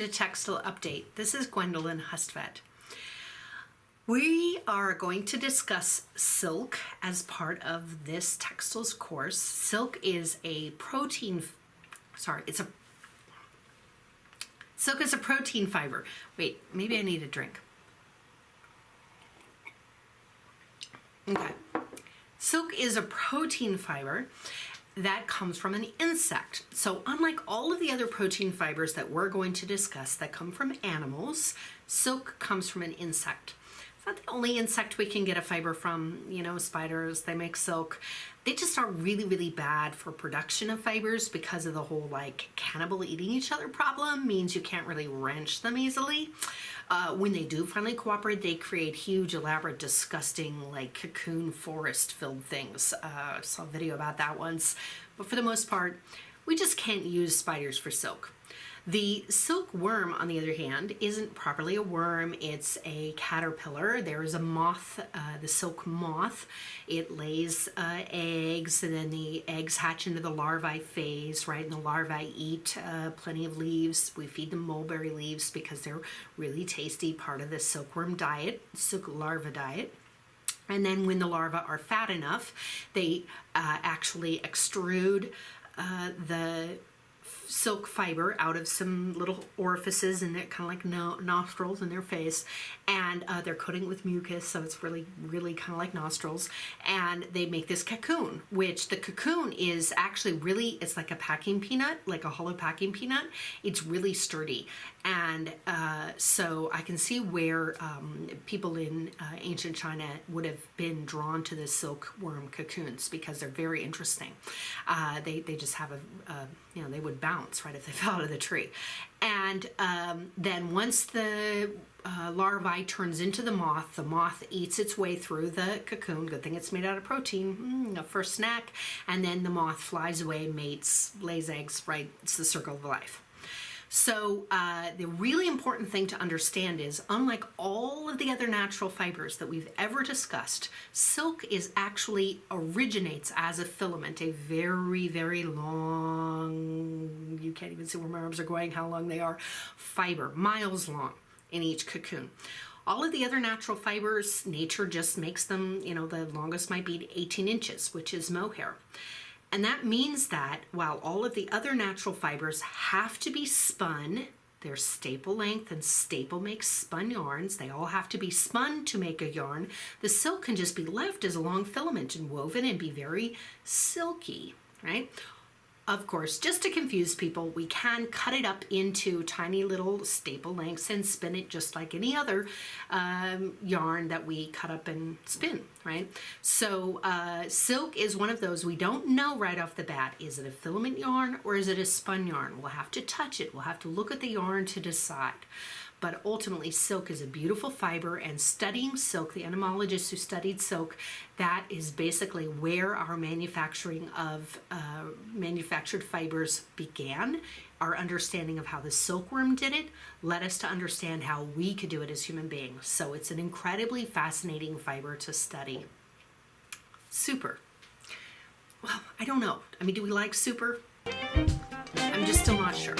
to Textile Update. This is Gwendolyn Hustvedt. We are going to discuss silk as part of this textiles course. Silk is a protein, silk is a protein fiber. Wait, maybe I need a drink. Okay. Silk is a protein fiber that comes from an insect. So unlike all of the other protein fibers that we're going to discuss that come from animals, silk comes from an insect. It's not the only insect we can get a fiber from. You know, spiders, they make silk. They just are really, really bad for production of fibers because of the whole like cannibal eating each other problem. Means you can't really wrench them easily. When they do finally cooperate, they create huge, elaborate, disgusting, like cocoon forest-filled things. I saw a video about that once. But for the most part, we just can't use spiders for silk. The silkworm, on the other hand, isn't properly a worm. It's a caterpillar. There is a moth, the silk moth. It lays eggs, and then the eggs hatch into the larvae phase, right? And the larvae eat plenty of leaves. We feed them mulberry leaves because they're really tasty, part of the silkworm diet, silk larva diet. And then when the larvae are fat enough, they actually extrude the silk fiber out of some little orifices in their kind of like nostrils in their face, and they're coating it with mucus, so it's really kind of like nostrils, and they make this cocoon, which the cocoon is actually really, it's like a packing peanut, like a hollow packing peanut. It's really sturdy, and so I can see where people in ancient China would have been drawn to the silkworm cocoons because they're very interesting. They just have you know, they would bounce right if they fell out of the tree. And then once the larvae turns into the moth eats its way through the cocoon. Good thing it's made out of protein, a first snack. And then the moth flies away, mates, lays eggs, right? It's the circle of life. So the really important thing to understand is, unlike all of the other natural fibers that we've ever discussed, silk is actually originates as a filament, a very, very long, you can't even see where my arms are going, how long they are, fiber, miles long in each cocoon. All of the other natural fibers, nature just makes them, you know, the longest might be 18 inches, which is mohair. And that means that while all of the other natural fibers have to be spun, they're staple length, and staple makes spun yarns. They all have to be spun to make a yarn. The silk can just be left as a long filament and woven and be very silky, right? Of course, just to confuse people, we can cut it up into tiny little staple lengths and spin it just like any other yarn that we cut up and spin, right? So silk is one of those we don't know right off the bat. Is it a filament yarn or is it a spun yarn? We'll have to touch it. We'll have to look at the yarn to decide. But ultimately, silk is a beautiful fiber, and studying silk, the entomologists who studied silk, that is basically where our manufacturing of manufactured fibers began. Our understanding of how the silkworm did it led us to understand how we could do it as human beings. So it's an incredibly fascinating fiber to study. Super. Well, I don't know. I mean, do we like super? I'm just still not sure.